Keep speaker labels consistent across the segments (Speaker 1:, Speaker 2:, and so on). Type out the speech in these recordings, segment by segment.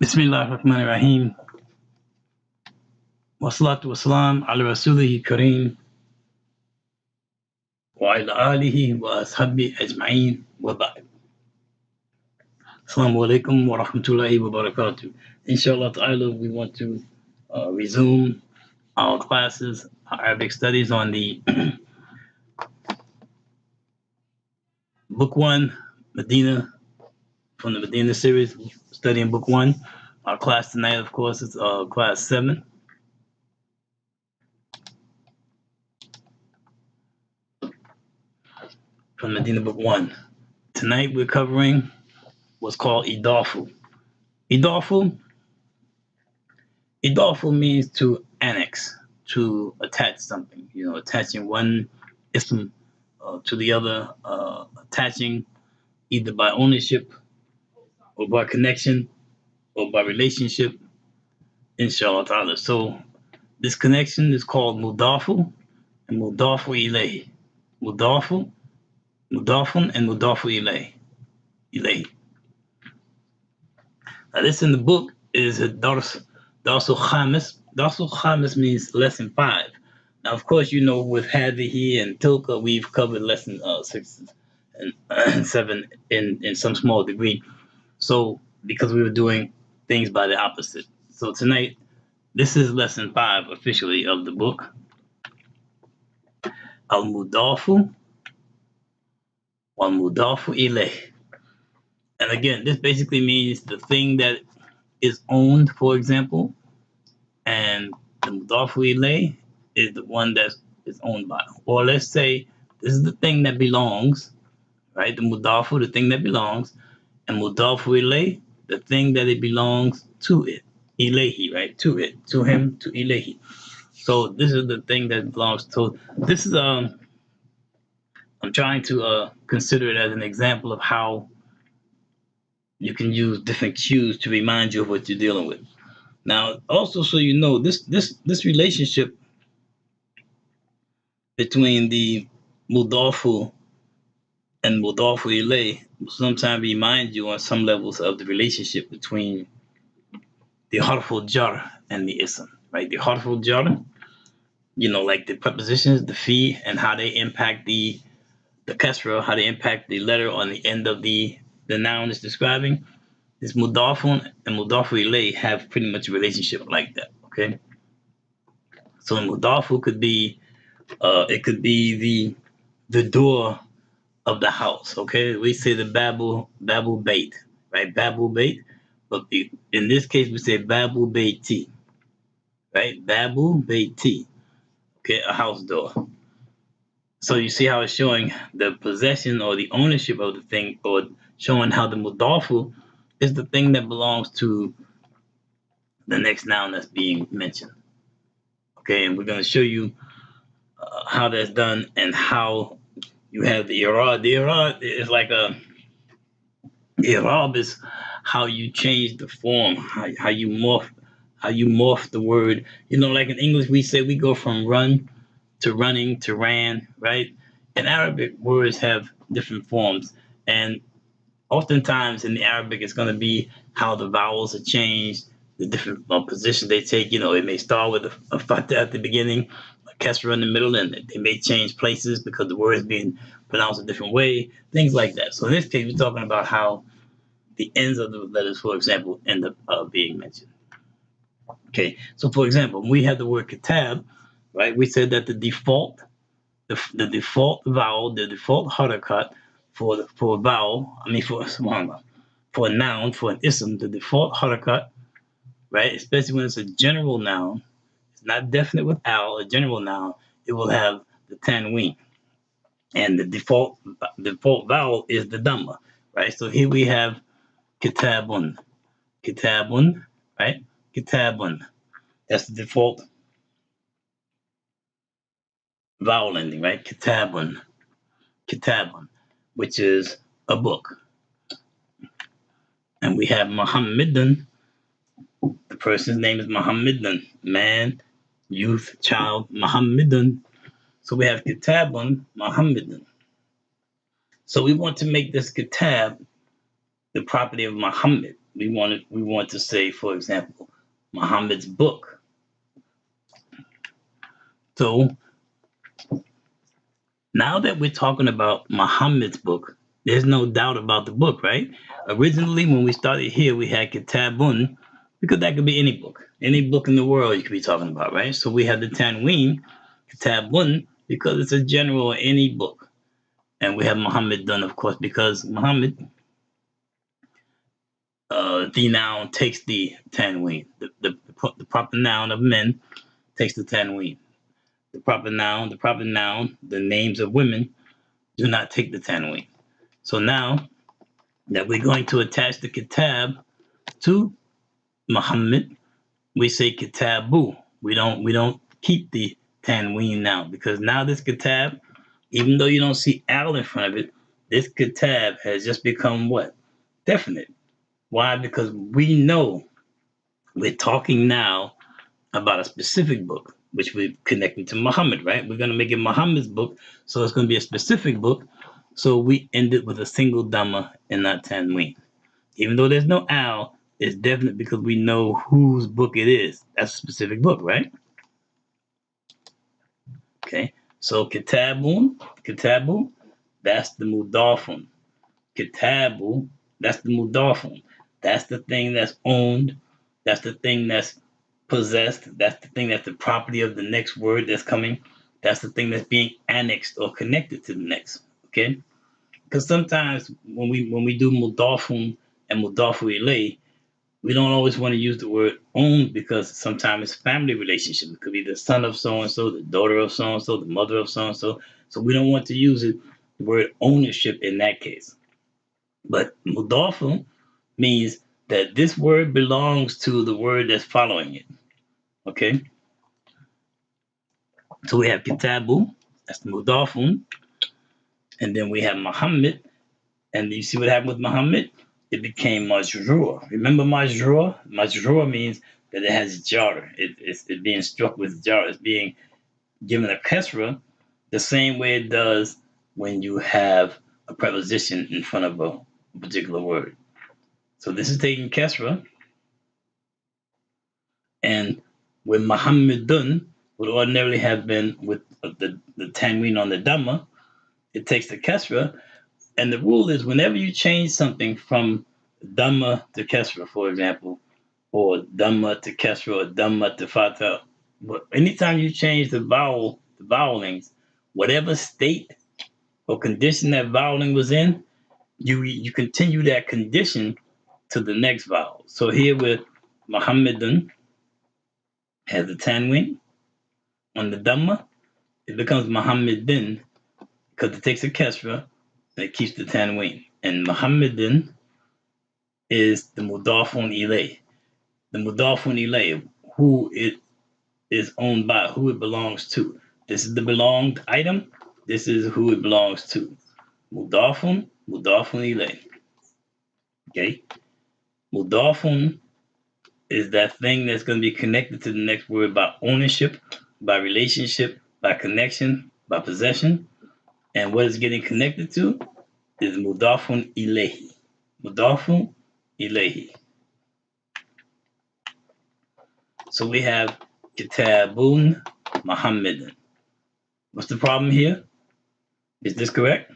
Speaker 1: Bismillahirrahmanirrahim. Wassalatu wassalam ala rasulihi kareem wa ala alihi wa ashabi ajma'in wa ba'd. Assalamu alaikum wa rahmatullahi wa barakatuh. Inshallah ta'ala, we want to resume our classes, our Arabic studies on the book 1, Madinah, from the Madinah series, studying book 1. Our class tonight, of course, is class 7. From Medina Book 1. Tonight we're covering what's called Idafu. Idafu means to annex, to attach something, attaching one ism to the other, attaching either by ownership or by connection or by relationship, inshallah ta'ala. So this connection is called Mudafu and Mudafu ilayhi. Mudafun and Mudafu ilayhi. Now this in the book is a Darsul Khamis. Darsul Khamis means lesson 5. Now, of course, with Hadihi and Tilka, we've covered lesson 6 and 7 in some small degree. So, because we were doing things by the opposite. So tonight, this is lesson 5 officially of the book. Al-Mudafu wal-Mudafu ilayh. And again, this basically means the thing that is owned, for example, and the Mudafu ilayh is the one that is owned by. Or let's say this is the thing that belongs, right? The Mudafu, the thing that belongs, and Mudafu ilayh, the thing that it belongs to it. Ilayhi, right? To it, to him, to ilayhi. So this is the thing that belongs to. This is I'm trying to consider it as an example of how you can use different cues to remind you of what you're dealing with. Now, also, so you know, this relationship between the Mudafu and Mudafu ilayh will sometimes remind you on some levels of the relationship between the harful jar and the ism, right? The harful jar, like the prepositions, the fi, and how they impact the kasra, how they impact the letter on the end of the noun it's describing. This Mudafun and Mudafu ilayh have pretty much a relationship like that, okay? So Mudafu could be, it could be the door of the house, okay? We say the Babu Bait, right? Babu Bait, but in this case we say Babu Baiti, right? Babu Baiti, okay? A house door. So you see how it's showing the possession or the ownership of the thing, or showing how the Mudafu is the thing that belongs to the next noun that's being mentioned. Okay, and we're going to show you how that's done and how you have the Irad. The Irad is like Irab is how you change the form, how you morph the word. Like in English, we say we go from run to running to ran, right? In Arabic, words have different forms, and oftentimes in the Arabic, it's going to be how the vowels are changed, the different positions they take. It may start with a fatha at the beginning, a kasra in the middle, and they may change places because the word is being pronounced a different way, things like that. So in this case, we're talking about how the ends of the letters, for example, end up being mentioned. Okay, so for example, when we have the word kitab, right, we said that the default vowel, the default harakat for a vowel, for a noun, for an ism, the default harakat, right, especially when it's a general noun, it's not definite with al, a general noun, it will have the tanween. And the default vowel is the dhamma, right? So here we have kitabun, right? Kitabun. That's the default vowel ending, right? Kitabun, which is a book. And we have Muhammadan. The person's name is Muhammadan, man, youth, child, Muhammadan. So we have Kitabun, Muhammadan. So we want to make this kitab, the property of Muhammad. We want to say, for example, Muhammad's book. So now that we're talking about Muhammad's book, there's no doubt about the book, right? Originally, when we started here, we had Kitabun, because that could be any book. Any book in the world you could be talking about, right? So we had the Tanween, Kitabun, because it's a general any book. And we have Muhammad done, of course, because Muhammad, the noun takes the Tanween. The proper noun of men takes the Tanween. The proper noun, the names of women do not take the Tanween. So now that we're going to attach the kitab to Muhammad, we say kitabu. We don't keep the tanween now, because now this kitab, even though you don't see al in front of it, this kitab has just become what? Definite. Why? Because we know we're talking now about a specific book, which we're connecting to Muhammad, right? We're going to make it Muhammad's book, so it's going to be a specific book. So we end it with a single dhamma and not tanween. Even though there's no al, it's definite because we know whose book it is. That's a specific book, right? Okay. So kitabu, that's the mudafun. Kitabu, that's the mudafun. That's the thing that's owned. That's the thing that's possessed. That's the thing that's the property of the next word that's coming. That's the thing that's being annexed or connected to the next. Okay. Because sometimes when we do mudafun and mudafu ilay, we don't always want to use the word owned, because sometimes it's family relationship. It could be the son of so and so, the daughter of so and so, the mother of so and so. So we don't want to use the word ownership in that case. But mudafu means that this word belongs to the word that's following it. Okay. So we have kitabu, that's the mudafun, and then we have Muhammad. And you see what happened with Muhammad? It became majrur. Remember majrur? Majrur means that it has jar. It's being struck with jar. It's being given a kasra the same way it does when you have a preposition in front of a particular word. So this is taking kasra, and when Muhammadun would ordinarily have been with the tanween on the dhamma, it takes the kasra. And the rule is, whenever you change something from Dhamma to Kesra, for example, or Dhamma to Kesra, or Dhamma to Fatha, anytime you change the vowelings, whatever state or condition that voweling was in, you continue that condition to the next vowel. So here with Muhammadun has the tanween on the Dhamma, it becomes Muhammadin because it takes a Kesra and it keeps the tanween. And Muhammadin is the mudafun ilay. The mudafun ilay, who it is owned by, who it belongs to. This is the belonged item. This is who it belongs to. Mudafun ilay. Okay? Mudafun is that thing that's going to be connected to the next word by ownership, by relationship, by connection, by possession. And what it's getting connected to is mudafun ilayhi. Mudafun ilayhi. So we have Kitabun Muhammadin. What's the problem here? Is this correct?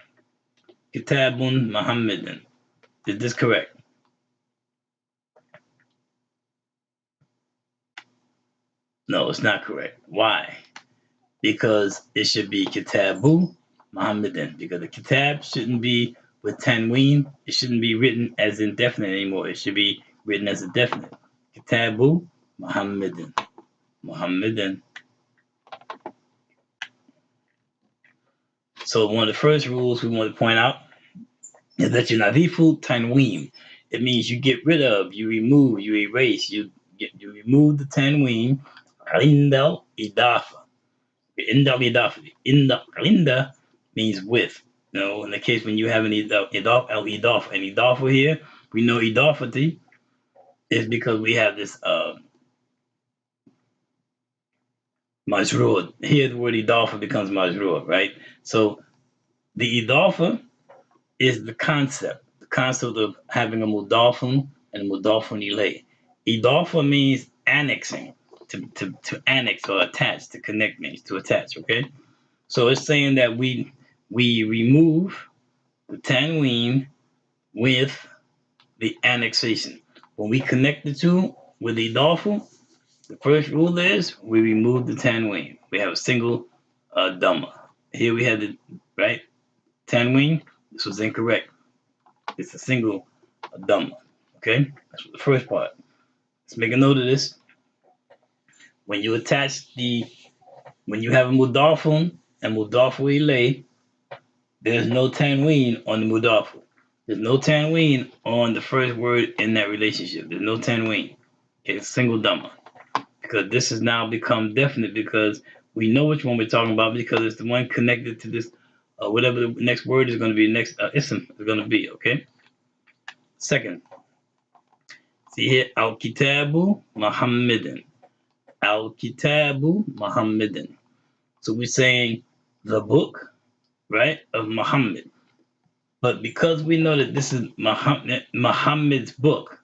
Speaker 1: Kitabun Muhammadin. Is this correct? No, it's not correct. Why? Because it should be Kitabu Muhammadin. Because the Kitab shouldn't be with Tanween. It shouldn't be written as indefinite anymore. It should be written as a definite. Kitabu Muhammadin. Muhammadin. So one of the first rules we want to point out is that you're nadifu tanween. It means you get rid of, you remove, you erase, you remove the tanween. Inda idafa. Inda idafa. Inda means with. You know, in the case when you have an idaf al idaf, an idafa here, we know idafati is because we have this majrur. Here the word idafa becomes majrur, right? So the idafa is the concept. concept of having a mudafun and a mudafun ilay. Idafa means annexing, to annex or attach, to connect means to attach, okay? So it's saying that we remove the tanween with the annexation. When we connect the two with the idafa, the first rule is we remove the tanween. We have a single dhamma. Here we had the right tanween. This was incorrect. It's a single dhamma. Okay, that's the first part. Let's make a note of this. When you when you have a mudafun and mudafu ilay, there's no tanween on the mudafu. There's no tanween on the first word in that relationship. There's no tanween. Okay, it's a single dhamma. Because this has now become definite because we know which one we're talking about because it's the one connected to this, whatever the next word is going to be, next ism is going to be, okay? Second, see here, Al-Kitabu Muhammadan. Al-Kitabu Muhammadan. So we're saying the book, right, of Muhammad. But because we know that this is Muhammad's book,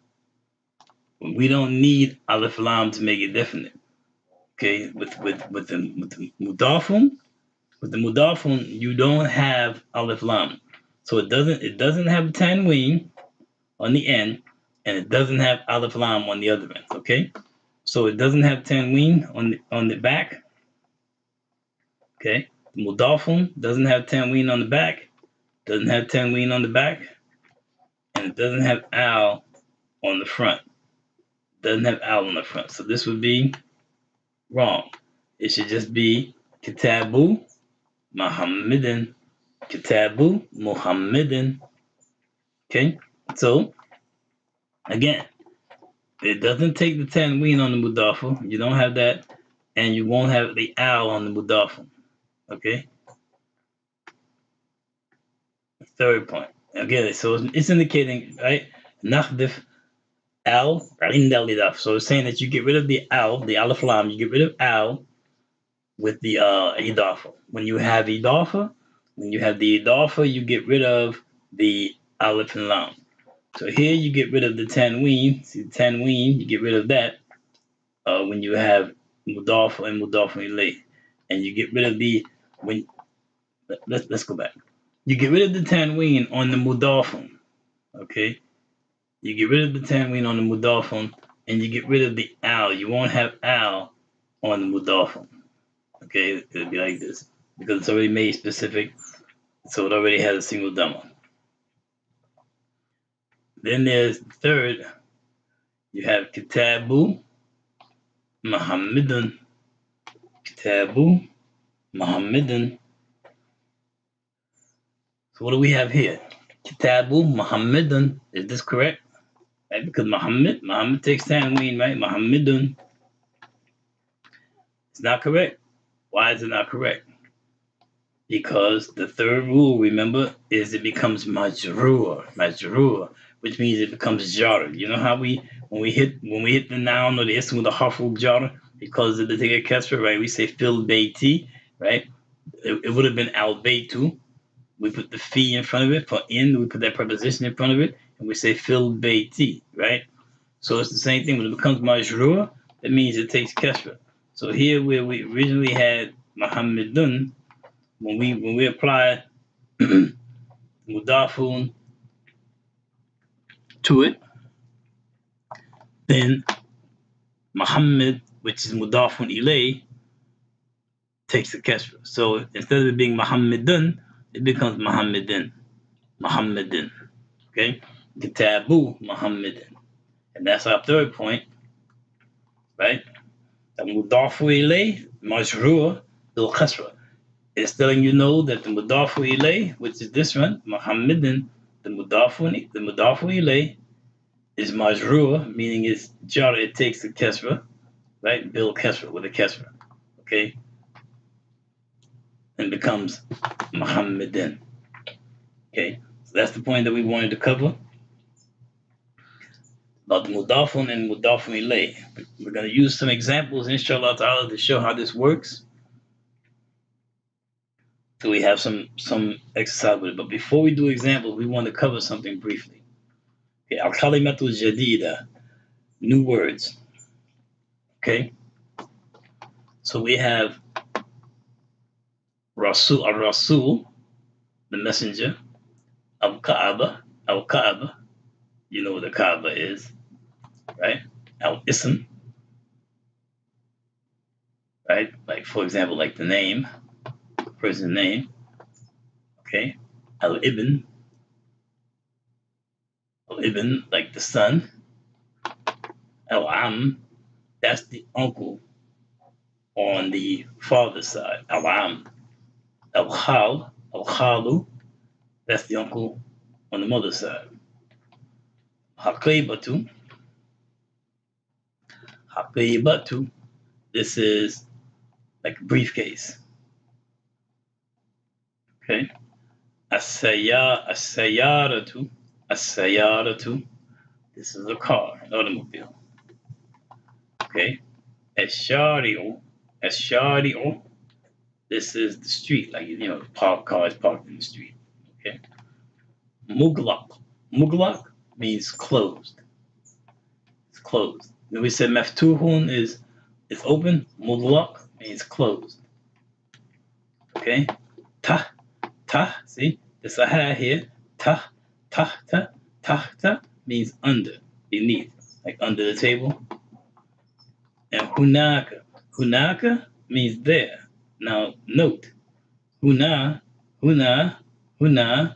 Speaker 1: we don't need Alif Lam to make it definite. Okay, with the mudafun, you don't have Alif Lam. So it doesn't have tanween on the end, and it doesn't have Alif Lam on the other end. Okay, so it doesn't have tanween on the back. Okay, the mudafun doesn't have tanween on the back, doesn't have tanween on the back, and it doesn't have al on the front. Doesn't have al on the front. So this would be wrong. It should just be Kitabu Muhammadan. Kitabu Muhammadan. Okay, so again, it doesn't take the tanween on the mudafu. You don't have that, and you won't have the al on the mudafu. Okay. Third point. Again, so it's indicating, right? Nakhdif al inda lidaf. So it's saying that you get rid of the al, the alif lam. You get rid of al with the idafa. When you have idafa, you get rid of the alif and lam. So here you get rid of the tanween. See the tanween, you get rid of that when you have mudaf and mudaf ilay. And you get rid of the let's go back. You get rid of the tanween on the mudafun. Okay? You get rid of the tanween on the mudafun and you get rid of the al. You won't have al on the mudafun. Okay, it'll be like this because it's already made specific, so it already has a single dhamma. Then there's third, you have Kitabu Muhammadan. Kitabu Muhammadan. So what do we have here? Kitabu Muhammadan. Is this correct? Right? Because Muhammad takes tanween, right? Muhammadun. It's not correct. Why is it not correct? Because the third rule, remember, is it becomes majrur, which means it becomes jar. You know how when we hit the noun or the ism with the harful jar, because of the thing kasra, right? We say fil bayti, right? It would have been al baytu. We put the fi in front of it. For in, we put that preposition in front of it, and we say fil bayti, right? So it's the same thing. When it becomes majrur, that means it takes kasra. So here where we originally had Muhammadun, when we apply mudafun to it, then Muhammad, which is mudafun ilay, takes the kasra. So instead of it being Muhammadun, it becomes Muhammadin. Okay? Kitabu Muhammadin. And that's our third point, right? The mudafu ilay, majrur, bil kasra. It's telling you that the mudafu ilay, which is this one, Muhammadin, the mudafu ilay is majrur, meaning it's jar, it takes the kasra, right? Bil kasra, with a kasra. Okay? And becomes Muhammadin. Okay? So that's the point that we wanted to cover about the mudafun and mudafun ilay. We're going to use some examples, inshallah ta'ala, to show how this works. So we have some exercise with it. But before we do examples, we want to cover something briefly. Okay, al-kalimatu jadida, new words. Okay, so we have Rasul, al-Rasul, the messenger, al-Kaaba, al-Kaaba, you know what the Kaaba is, right? Al-Ism, right? Like, for example, like the name, person's name, okay? Al-Ibn, Al-Ibn, like the son. Al-Am, that's the uncle on the father's side. Al-Am. Al-Khal, Al-Khalu, that's the uncle on the mother's side. Haqibatu, Haqibatu, this is like a briefcase. Okay. As-Sayyaratu, As-Sayyaratu, this is a car, an automobile. Okay. Ash-Shari'u, Ash-Shari'u, this is the street, like, you know, cars parked in the street. Okay. Muglaq, Muglaq means closed. It's closed. When we said maftuhun is open, muglaq means closed. Okay. Ta, ta, see, there's a ha here. Ta, tahta, tahta means under, beneath, like under the table. And hunaka, hunaka means there. Now note, huna, huna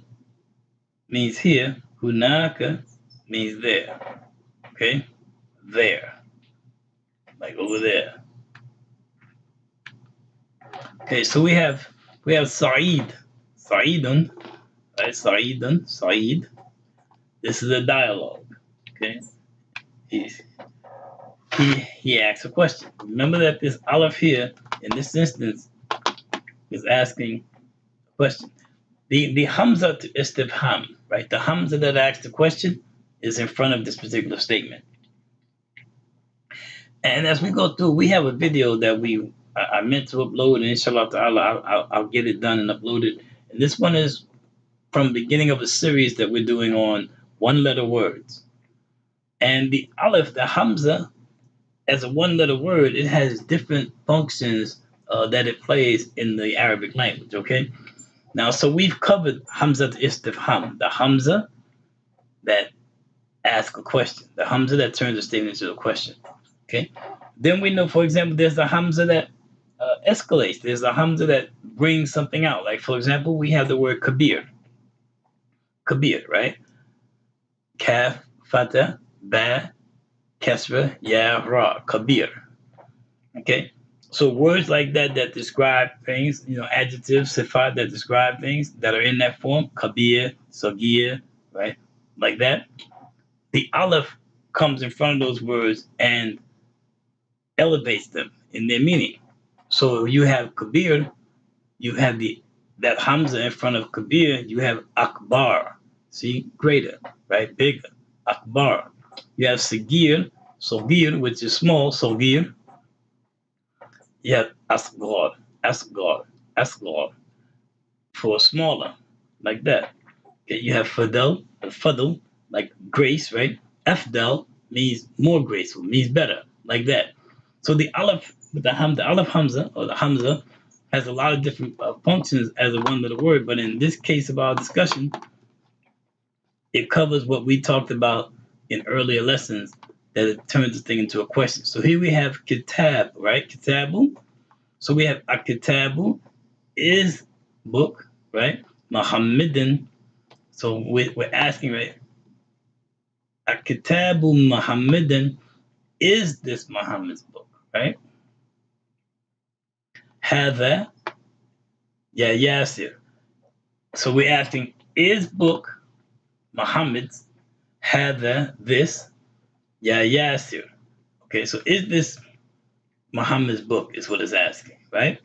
Speaker 1: means here. Hunaka means there. Okay, there, like over there. Okay, so we have Sa'id, Sa'idun, right? Sa'idun, Sa'id. This is a dialogue. Okay, he asks a question. Remember that this aleph here in this instance is asking a question. The hamza to istifham, right? The hamza that asks the question is in front of this particular statement. And as we go through, we have a video that I meant to upload, and inshallah ta'ala, I'll get it done and upload it. And this one is from the beginning of a series that we're doing on one-letter words. And the aleph, the hamza, as a one-letter word, it has different functions that it plays in the Arabic language, okay? Now, so we've covered hamza istifham, the hamza that asks a question, the hamza that turns a statement into a question, okay? Then we know, for example, there's the hamza that escalates. There's a hamza that brings something out. Like, for example, we have the word kabir. Kabir, right? Kaf, fatah, ba, kasra, ya, ra, kabir. Okay? So words like that describe things, you know, adjectives, sifat that describe things that are in that form, kabir, sagir, right? Like that. The aleph comes in front of those words and elevates them in their meaning. So you have kabir, you have that hamza in front of kabir, you have akbar, see, greater, right, bigger, akbar. You have sagir, sagir, which is small, sagir. You have asgar, asgar, asgar, for smaller, like that. Okay, you have fadl, fadl, like grace, right? Afdal means more graceful, means better, like that. So the aleph, the aleph hamza, or the hamza, has a lot of different functions as a one-letter word, but in this case of our discussion, it covers what we talked about in earlier lessons, that it turns the thing into a question. So here we have kitab, right? Kitabu. So we have a kitabu is book, right? Muhammadan. So we're asking, right? A kitabu Muhammadan, is this Muhammad's book, right? Hada, ya Yasir. So we're asking, is book Muhammad's? Hada, this, ya Yasir. Okay, so is this Muhammad's book is what it's asking, right?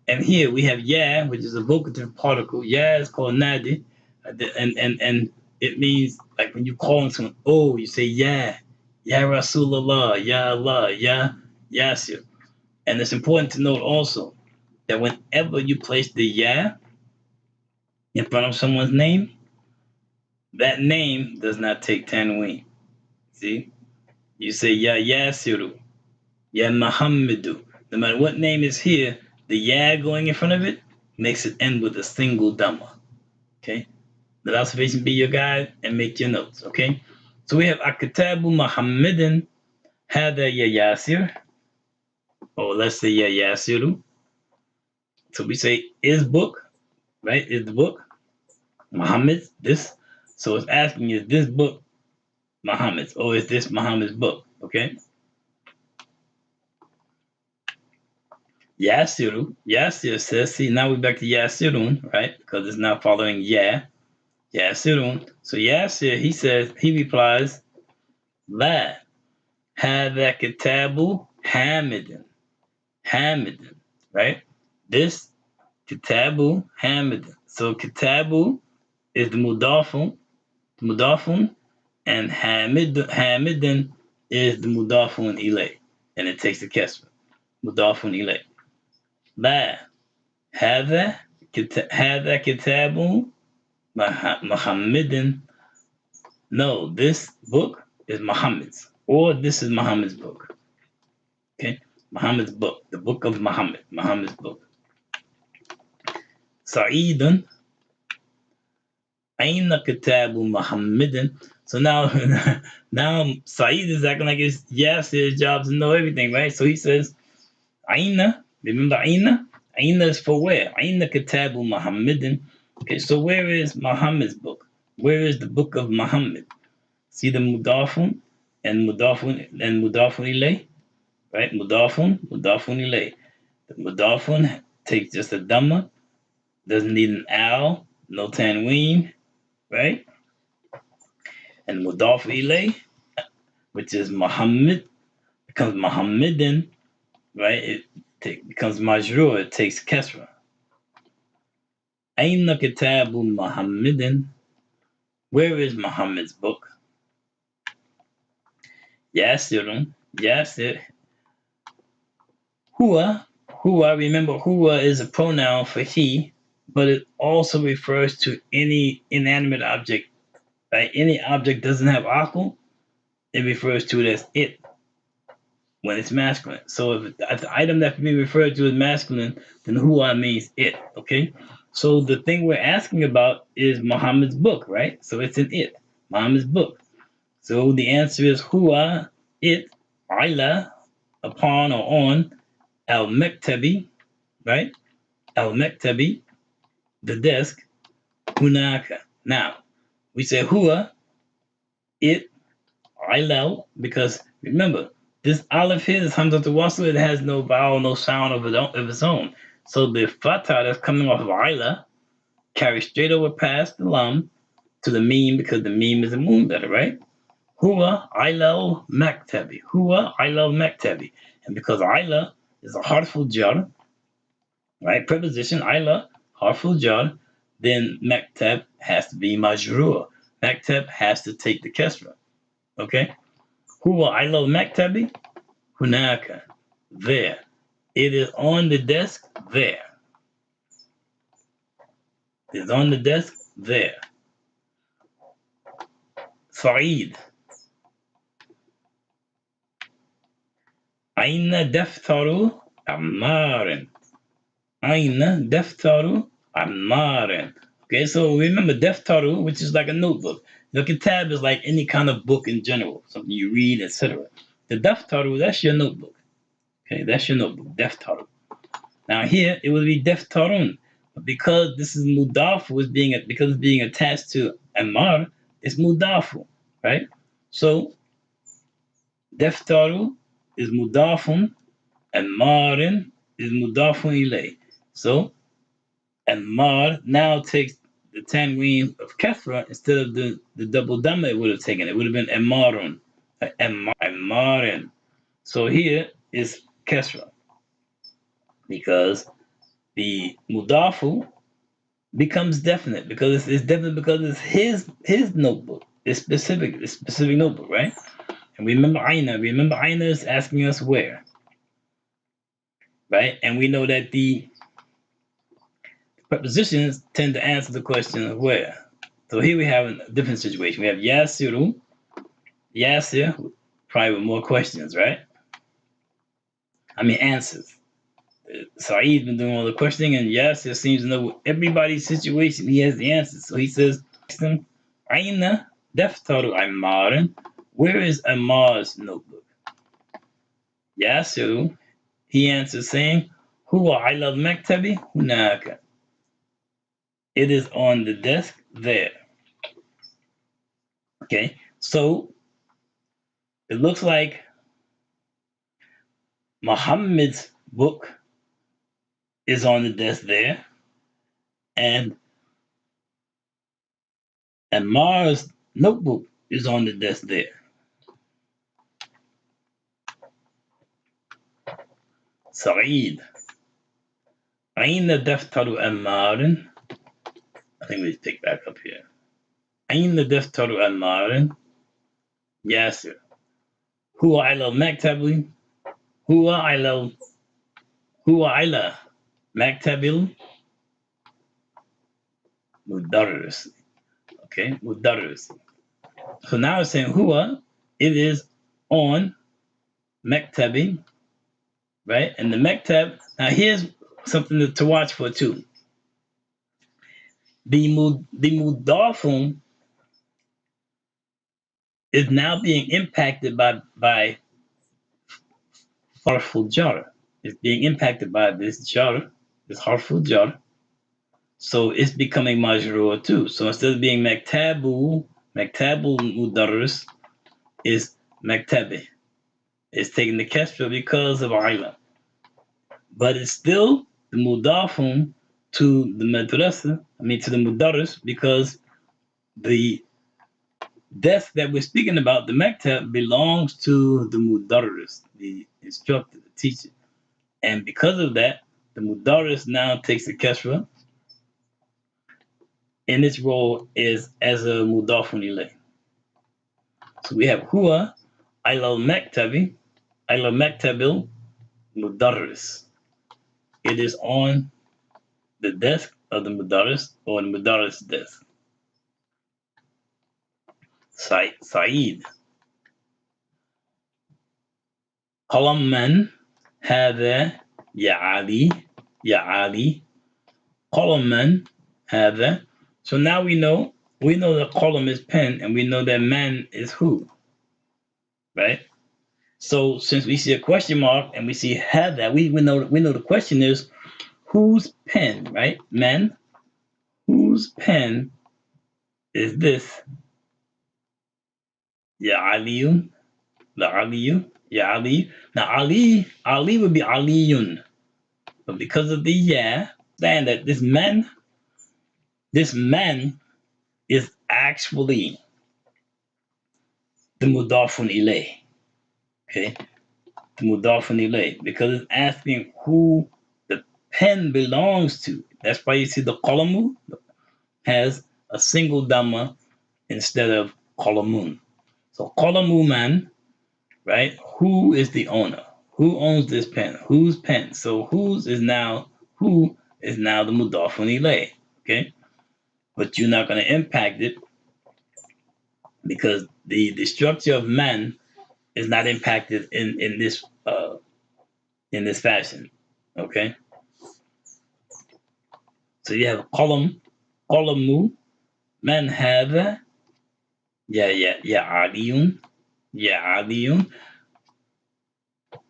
Speaker 1: And here we have ya, which is a vocative particle. Ya is called nadi, and it means, like, when you call someone, oh, you say ya Rasulullah, ya Allah, ya Yasir. And it's important to note also that whenever you place the ya in front of someone's name, that name does not take tanween. See? You say Ya Yasiru, Ya Muhammadu. No matter what name is here, the ya going in front of it makes it end with a single dhamma. Okay? Let observation be your guide and make your notes. Okay? So we have Akitabu Muhammadin Hada Ya Yasir, or let's say Ya Yasiru. So we say is book, right? Is the book Muhammad's this? So it's asking, is this book Muhammad's, or is this Muhammad's book? Okay? Yasiru, Yasir says, see, now we're back to Yasirun, right? Because it's not following Ya. Yasirun. So Yasir, he says, he replies, La Hada Kitabu Hamidin. Hamidin, right? This Kitabu Hamidin. So Kitabu is the Mudafun, and Hamidin is the Mudafun Ilay. And it takes the Kesra. Mudafun Ilay. La هذا كتاب محمد. No, this book is Muhammad's, or this is Muhammad's book. Okay, Muhammad's book, the book of Muhammad's book. Sa'idun Aina Kitabu Muhammadin. So now Sa'id is acting like it's his job to know everything, right? So he says, Aina, remember Aina? Aina is for where? Aina Kitabu Muhammadin. Okay, so where is Muhammad's book? Where is the book of Muhammad? See the Mudafun and Mudafun Ilay, right? Mudafun Ilay. The Mudafun takes just a Dhamma, doesn't need an al, no tanween, right? And Mudaf Ilay, which is Muhammad, becomes Muhammadin, right? It becomes Majrur, it takes Kesra. Aina Kitabu Muhammadin. Where is Muhammad's book? Yasirun, Yasir. Huwa, remember Huwa is a pronoun for he, but it also refers to any inanimate object. Right? Any object doesn't have akal, it refers to it as it when it's masculine. So if the item that can be referred to as masculine, then Huwa means it. Okay? So the thing we're asking about is Muhammad's book, right? So it's an it, Muhammad's book. So the answer is Huwa, it, Ila, upon or on, Al-Mektabi, right? Al-Mektabi, the desk, Hunaka. Now, we say Huwa, it, Ila, because remember, this aleph here is Hamza to Wasl, it has no vowel, no sound of its own. So the fatah that's coming off of Ila carries straight over past the lam to the meme, because the meme is a moon letter, right? Huwa Ila Maktabi. Huwa Ila Maktabi. And because Ila is a harful jar, right? Preposition Ila, harful jar, then Maktab has to be majrur. Maktab has to take the kesra. Okay? Huwa Ila Maktabi. Hunaka. There. It is on the desk there. It is on the desk there. Sa'id. Aina daftaru Ammarin. Aina daftaru Ammarin. Okay, so remember daftaru, which is like a notebook. The kitab is like any kind of book in general, something you read, etc. The daftaru, that's your notebook. Okay, that's your notebook, daftaru. Now here it would be daftarun, but because this is mudafu, because it's being attached to Ammar, it's mudafu, right? So daftaru is mudafun, and marin is mudafun ilay. So, and mar now takes the tanween of kathra instead of the double dhamma it would have taken. It would have been emarun, emarin. So here is kasra because the mudafu becomes definite because it's definite because it's his notebook. It's specific notebook, right? And remember Aina is asking us where, right? And we know that the prepositions tend to answer the question of where. So here we have a different situation. We have Yasiru, Yasir, probably with more questions, right? I mean answers. Saeed's been doing all the questioning, and Yasir seems to know everybody's situation. He has the answers. So he says, Aina Deftaru Ammarin. Where is Ammar's notebook? Yasiru, he answers saying, Huwa ala al-maktabi hunaka. It is on the desk there. Okay, so it looks like Muhammad's book is on the desk there, and Ammar's notebook is on the desk there. Saeed, Aina Deftaru Ammarin. I think we pick back up here. Aina Deftaru Ammarin. Yasir. Huwa ala al-maktabi. Huwa ala maktabil mudarris. Okay, mudarris. So now it's saying huwa, it is on maktabi, right? And the maktab, now here's something to watch for too. The mudafun is now being impacted by harful jar. It's being impacted by this jar, this harful jar. So it's becoming majrur too. So instead of being maktabul mudarris is maktabi. It's taking the kasra because of ayla. But it's still the mudafun to the madrasa, to the mudarris, because the desk that we're speaking about, the maktab, belongs to the mudarris, the instructor, the teacher. And because of that, the mudarris now takes the kasra, and its role is as a mudafun ilayh. So we have huwa ala maktabil mudarris. It is on the desk of the mudarris, or the mudarris desk. Saeed. قلم من هذا يا علي قلم من هذا. So now we know that qalam is pen, and we know that man is who, right? So since we see a question mark and we see hada, we know the question is whose pen, right? Man, whose pen is this? Ya Aliyun, la Aliyu, Ya Ali. Now Ali would be Aliyun, but because of the ya, then that this man is actually the mudafun ilayh. Okay, the mudafun ilayh, because it's asking who the pen belongs to. That's why you see the qalamu has a single dhamma instead of qalamun. So qalamu man, right? Who is the owner? Who owns this pen? Whose pen? So who is now the mudafun ilayh. Okay, but you're not going to impact it because the structure of man is not impacted in this fashion. Okay, so you have qalamu man hadha ya aliyun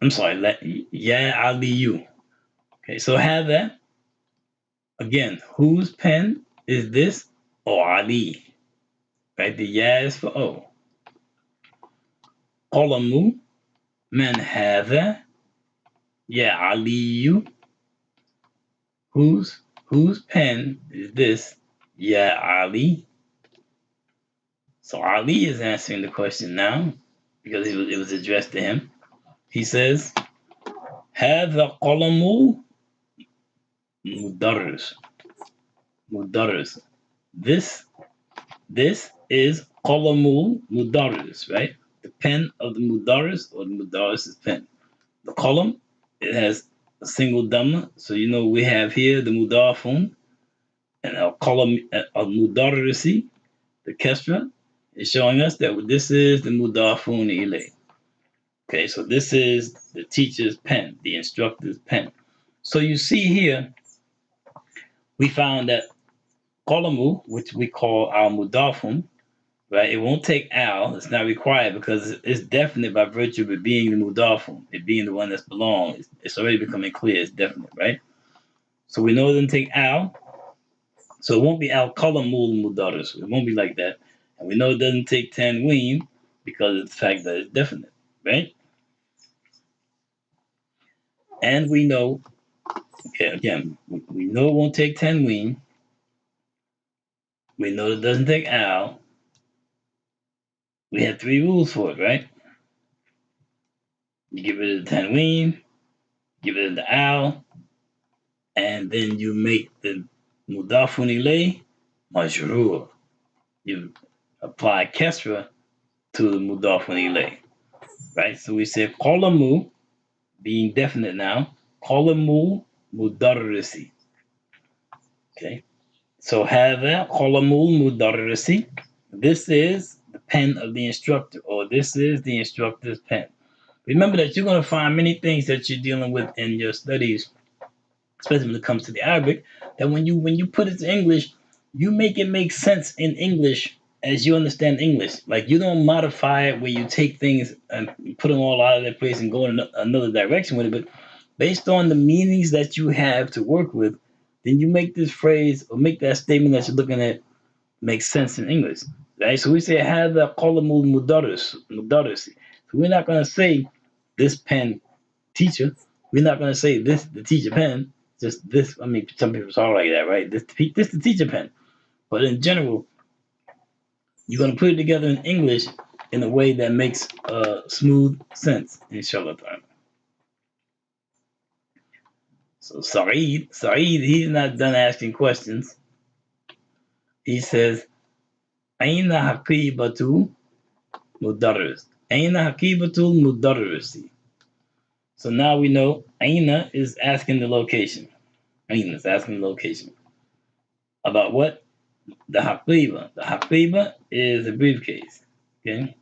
Speaker 1: I'm sorry, ya aliyu. Okay, so hadha, again, whose pen is this? O Ali, right? The ya is for O. Qalamu man hadha ya aliyu. Whose pen is this? Ya Ali. So Ali is answering the question now because it was addressed to him. He says, هذا قلم مدرس. This is قلم مدرس, right? The pen of the mudarris, or the mudarris's pen. The qalam, it has a single dhamma, so we have here the mudafun, And al-Mudarrisi, the Kesra, is showing us that this is the Mudafun ilay. Okay, so this is the teacher's pen, the instructor's pen. So you see here, we found that Qalamu, which we call our Mudafun, right? It won't take al. It's not required because it's definite by virtue of it being the mudafun, it being the one that's belongs. It's already becoming clear. It's definite, right? So we know it doesn't take al. So it won't be al qalamul mudaris. It won't be like that. And we know it doesn't take tanween because of the fact that it's definite, right? And we know, okay, again, we know it won't take tanween. We know it doesn't take al. We have three rules for it, right? You get rid of the tanween, give it the al, and then you make the mudafun ilay majrur. You apply kesra to the mudafun ilay, right? So we say qalamu, being definite now, qalamu mudarrisi. Okay, so hada qalamu mudarrisi. This is the pen of the instructor, or this is the instructor's pen. Remember that you're going to find many things that you're dealing with in your studies, especially when it comes to the Arabic, that when you put it to English, you make it make sense in English as you understand English. Like you don't modify it where you take things and put them all out of their place and go in another direction with it, but based on the meanings that you have to work with, then you make this phrase or make that statement that you're looking at make sense in English. Right? So we say have the qalamul mudaris. So we're not gonna say this pen teacher. We're not gonna say this the teacher pen. Just this. I mean, some people talk like that, right? This the teacher pen. But in general, you're gonna put it together in English in a way that makes smooth sense, inshallah. So Saeed, he's not done asking questions. He says, Aina haqibatu mudarris. Aina haqibatu mudarrisi. So now we know Aina is asking the location. Aina is asking the location. About what? The haqiba. The haqiba is a briefcase. Okay.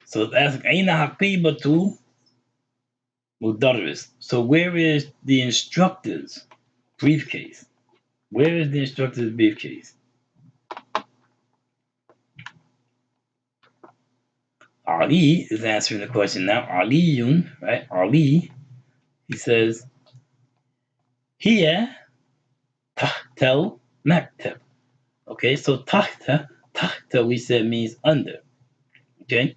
Speaker 1: So it's asking Aina haqibatu mudarris. So where is the instructor's briefcase? Where is the instructor's briefcase? Ali is answering the question now. Aliyun, right? Ali, he says, here, tahtel maktab. Okay, so tahta we said means under. Okay,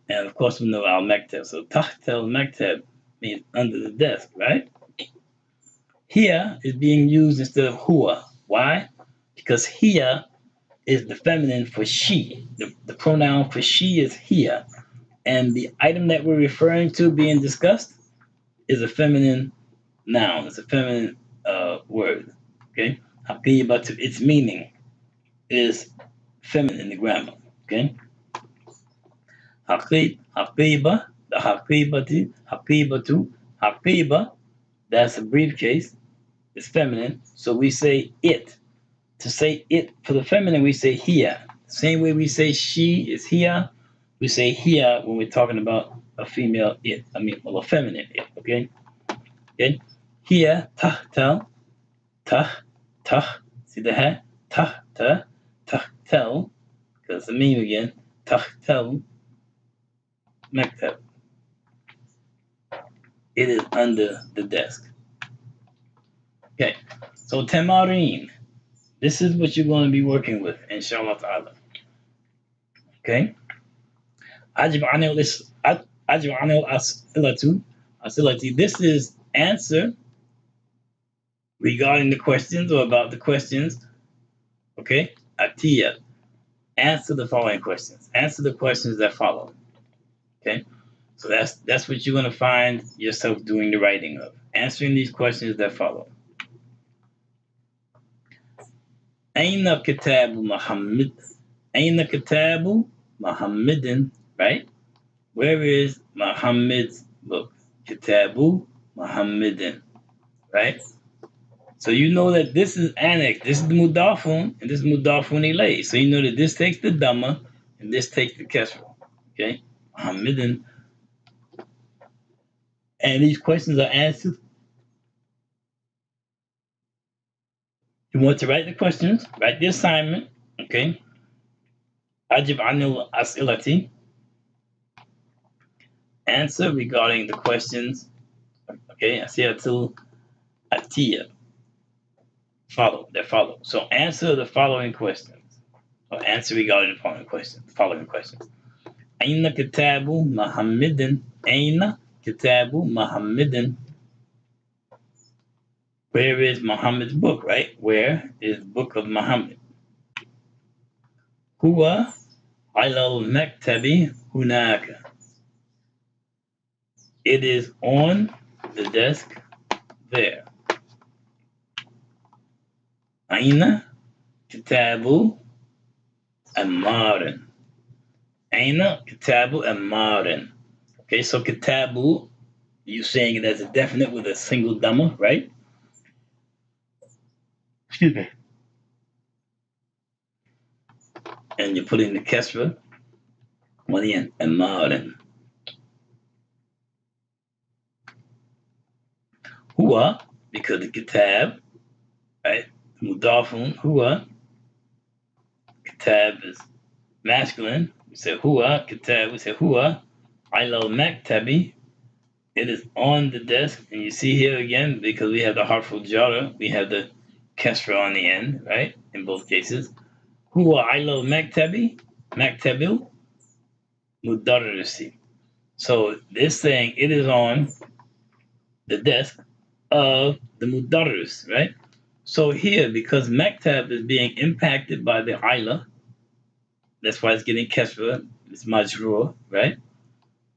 Speaker 1: and of course we know al maktab. So tahtel maktab means under the desk, right? Here is being used instead of huwa. Why? Because here is the feminine for she. The pronoun for she is here. And the item that we're referring to being discussed is a feminine noun. It's a feminine word. Okay? Haqibatu, its meaning is feminine in the grammar. Okay? Haqiba, the haqibatu, haqiba, that's a briefcase. It's feminine. So we say it. To say it for the feminine, we say here. Same way we say she is here, we say here when we're talking about a female it. I mean, well, a feminine it. Okay. Okay. Here, tahtel, tah. See the ha? Tahtel. Because the meme again. Tahtel, maktab. It is under the desk. Okay. So tamarin. This is what you're going to be working with, inshallah ta'ala. Okay. Ajib anil asilati. This is answer regarding the questions or about the questions. Okay. Atiya. Answer the following questions. Answer the questions that follow. Okay. So that's what you're going to find yourself doing the writing of. Answering these questions that follow. Aina kitabu Muhammad. Aina kitabu Muhammadin. Right? Where is Muhammad's book? Kitabu Muhammadin. Right? So you know that this is annex. This is the mudafun, and this is mudafun ilay. So you know that this takes the dhamma, and this takes the kesra. Okay, Muhammadan. And these questions are answered. You want to write the questions, write the assignment. Okay, ajib anil asilati. Answer regarding the questions. Okay, asiyatul atiyah. Follow. So answer the following questions. Or answer regarding the following questions. Aina kitabu Muhammadin. Aina kitabu Muhammadin. Where is Muhammad's book, right? Where is the book of Muhammad? Huwa alal maktabi hunaka. It is on the desk there. Aina kitabu Ammarin. Aina kitabu Ammarin. Okay, so kitabu, you're saying it as a definite with a single dhamma, right? Excuse me. And you're putting the kesra on the end, Ammarin. Huwa, because the kitab, right? Mudafun, huwa. Kitab is masculine. We say huwa, kitab, we say huwa. Ilal maktabi. It is on the desk. And you see here again, because we have the harful jara, we have the kesra on the end, right? In both cases. Huwa ilal maktabi, maktabil, mudarrisi. So this saying it is on the desk of the mudarris, right? So here, because maktab is being impacted by the ila, that's why it's getting kesra, it's majrur, right?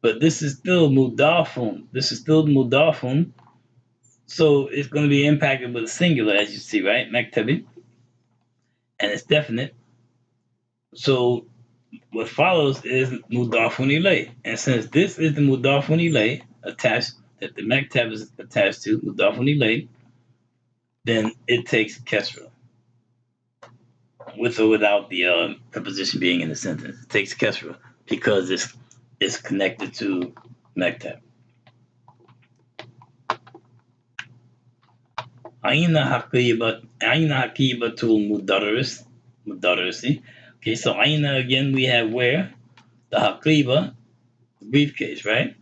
Speaker 1: But this is still mudafun. This is still mudafun. So it's going to be impacted with a singular, as you see, right? Maktabi. And it's definite. So what follows is mudafun ilay. And since this is the mudafun ilay attached, that the maktab is attached to mudafun ilay, then it takes kesra. With or without the preposition being in the sentence. It takes kesra because it's connected to maktab. Aina haqibatul mudarrisi. Okay, so aina again we have where? The haqiba, the briefcase, right?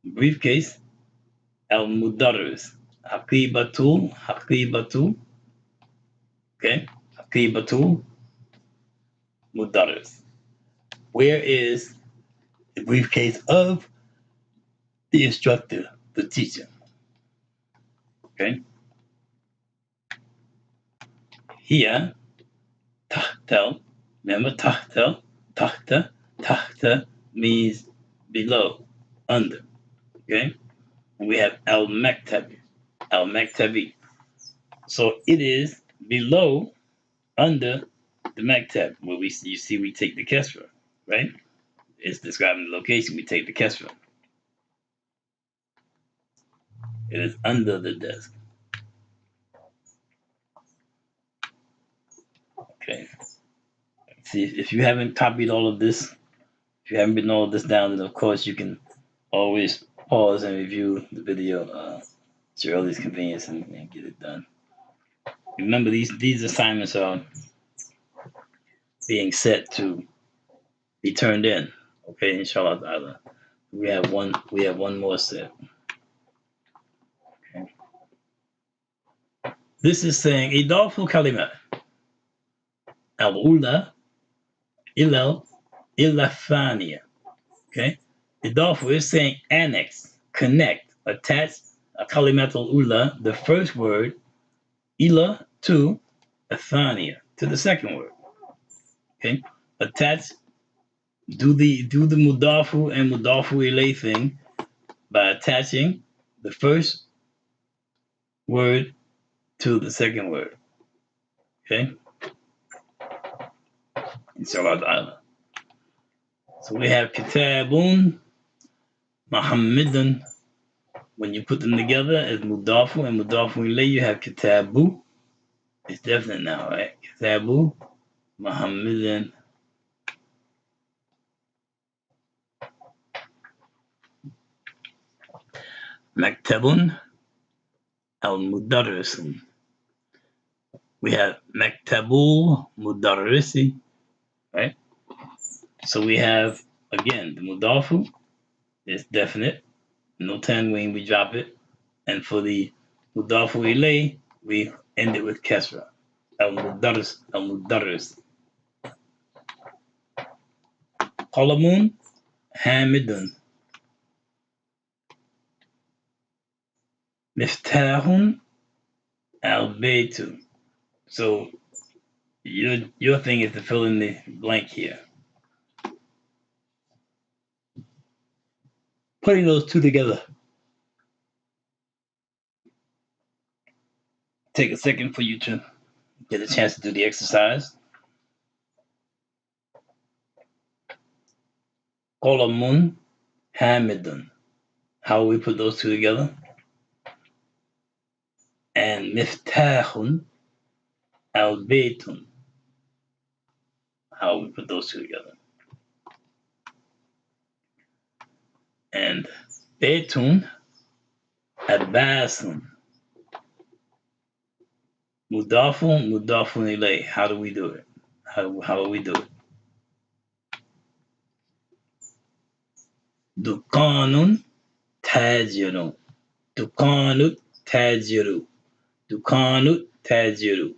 Speaker 1: The briefcase, al mudarris. Haqibatu, okay? Haqibatu mudarris. Where is the briefcase of the instructor, the teacher? Okay? Here, tahtel, remember tahta means below, under, okay? And we have al-maktabi. So it is below, under the maktab, where you see we take the kesra, right? It's describing the location, we take the kesra. It is under the desk. Okay. See, if you haven't copied all of this, if you haven't written all of this down, then of course you can always pause and review the video at your earliest convenience and get it done. Remember, these assignments are being set to be turned in. Okay, inshallah ta'ala. We have one more set. Okay. This is saying idafu kalima al-ula illa thaniya. Okay? Idafu is saying annex, connect, attach a kalimat al-ula, the first word, ila to a thaniya, to the second word. Okay? Attach, do the mudafu and mudafu ilay thing by attaching the first word to the second word. Okay? Inshallah ta'ala. So we have kitabun Muhammadan When you put them together as mudafu and mudafu ilay, you have kitabu. It's definite now, right? Kitabu Muhammadan Maktabun al-Mudarrisun. We have Maktabul Mudarrisi, right? So we have, again, the mudafu is definite. No tanween, we drop it. And for the mudafu ilay, we end it with kasra. Al-Mudarris, Al-Mudarris. Qalamun Hamidun. Miftahun al-Baytu. So your thing is to fill in the blank here. Putting those two together. Take a second for you to get a chance to do the exercise. Qalamun Hamidun. How will we put those two together? And Miftahun al-Baytun. How will we put those two together? And Baytun Abbasun. Mudafun ilay. How do we do it? How do we do it? Dukanun tajirun. Dukanut tajiru. Dukanut tajiru.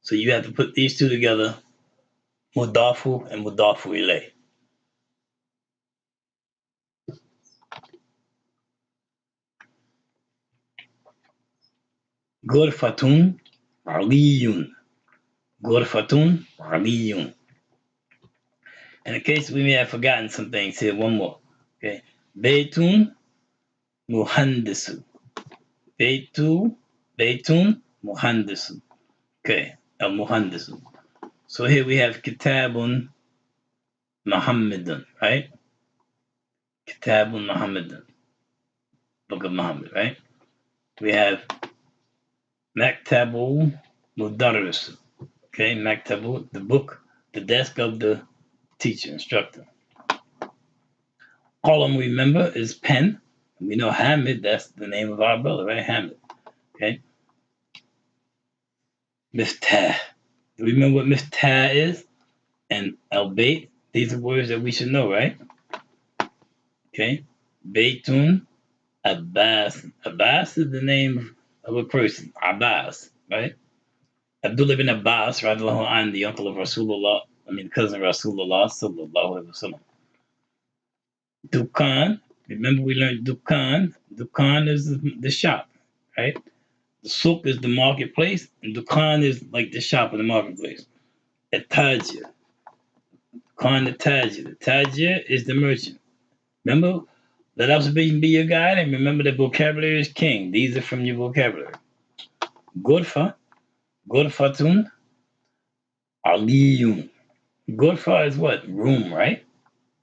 Speaker 1: So you have to put these two together, mudafu and mudafu ilay. Ghurfatun aliyun. Ghurfatun aliyun. In case we may have forgotten some things here, one more. Okay. Baytun muhandisu. Baytun muhandisu. Okay. Al muhandisu. So here we have Kitabun Muhammadan, right? Kitabun Muhammadan. Book of Muhammad, right? We have Maktabul Mudarris. Okay, Maktabu, the book, the desk of the teacher, instructor. Qalam, remember, is pen. We know Hamid, that's the name of our brother, right? Hamid. Okay. Miftah. Do you remember what Miftah is? And Al-Bayt, these are words that we should know, right? Okay. Baytun, Abbas. Abbas is the name of a person. Abbas, right? Abdullah ibn Abbas, radiallahu anh, the uncle of Rasulullah, cousin of Rasulullah, sallallahu alaihi wasallam. Dukan, remember we learned Dukan. Dukan is the shop, right? The souk is the marketplace, and Dukan is like the shop in the marketplace. At-Tajir. Dukan at-Tajir. The Tajir is the merchant. Remember, let observation be your guide, and remember that vocabulary is king. These are from your vocabulary. Ghurfa, Ghurfatun, Aliyun. Ghurfa is what? Room, right?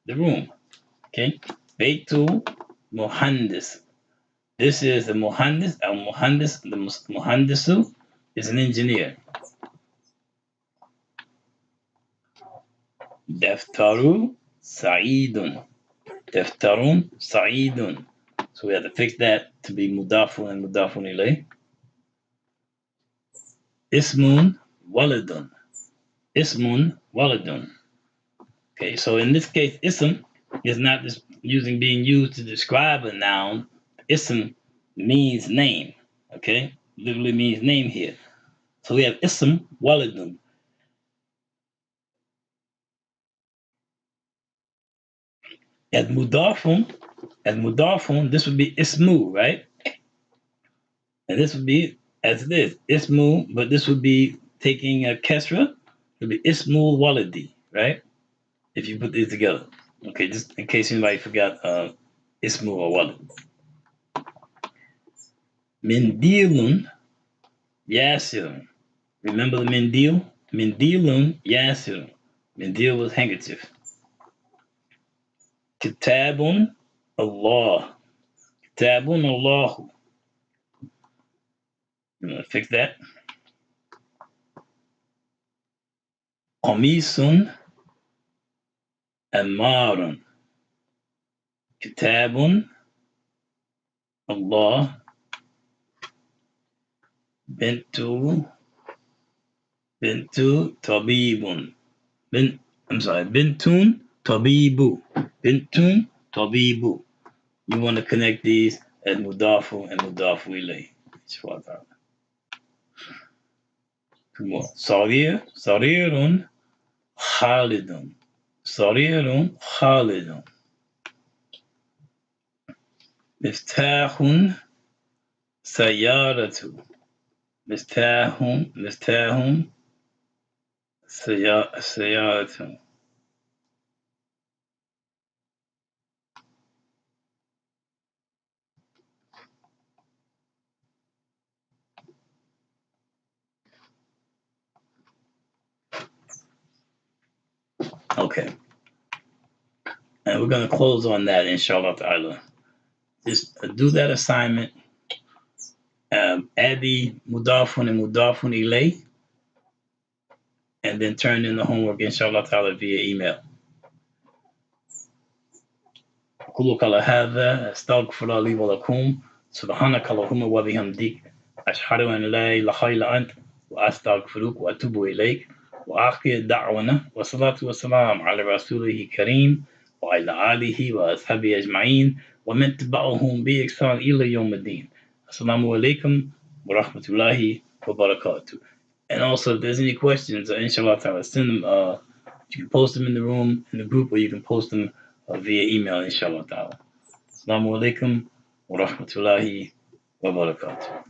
Speaker 1: The room. Okay. Baytu Muhandis. This is the Muhandis. Al-Muhandis, the Muhandisu is an engineer. Daftaru Sa'idun. Daftarun Sa'idun. So we have to fix that to be Mudafun and Mudafun ilay. Ismun Waladun. Ismun Waladun. Okay, so in this case, ism is not just being used to describe a noun. Ism means name. Okay, literally means name here. So we have ism waladun. As mudafun, this would be ismu, right? And this would be as it is, ismu, but this would be taking a kesra. It would be ismu waladi, right? If you put these together. Okay, just in case anybody forgot ismu or walad. Mindilun yasirun. Remember the mindil? Mindilun yasirun. Mindil was handkerchief. Kitabun Allah. Kitabun Allahu. You want to fix that? Qamisun Ammarun. Kitabun Allah. Bintu Tabibun. Bintun Tabibu. Bintun Tabibu. You want to connect these as Mudafu and Mudafu Ilay. Two more. Sarirun Khalidun. Sarirun Khalidun. Miftahun Sayaratu. Miftahun Sayaratu. Okay. And we're going to close on that, inshallah ta'ala. Just do that assignment. Add the Mudafun and Mudafun Ilay, and then turn in the homework, inshallah ta'ala, via email. أقول قال هذا أستغفر لي ولكم سبحانك اللهم وبحمدك أشهد أن لا إله إلا أنت وأستغفرك وأتوب إليك وآخر دعوانا والصلاة والسلام على رسوله الكريم وعلى آله وأصحابه أجمعين ومن تبعهم بإحسان إلى يوم الدين. Assalamu alaikum wa rahmatullahi wa barakatuh. And also, if there's any questions, inshallah ta'ala, send them. You can post them in the room, in the group, or you can post them via email, inshallah ta'ala. Assalamu alaikum wa rahmatullahi wa barakatuh.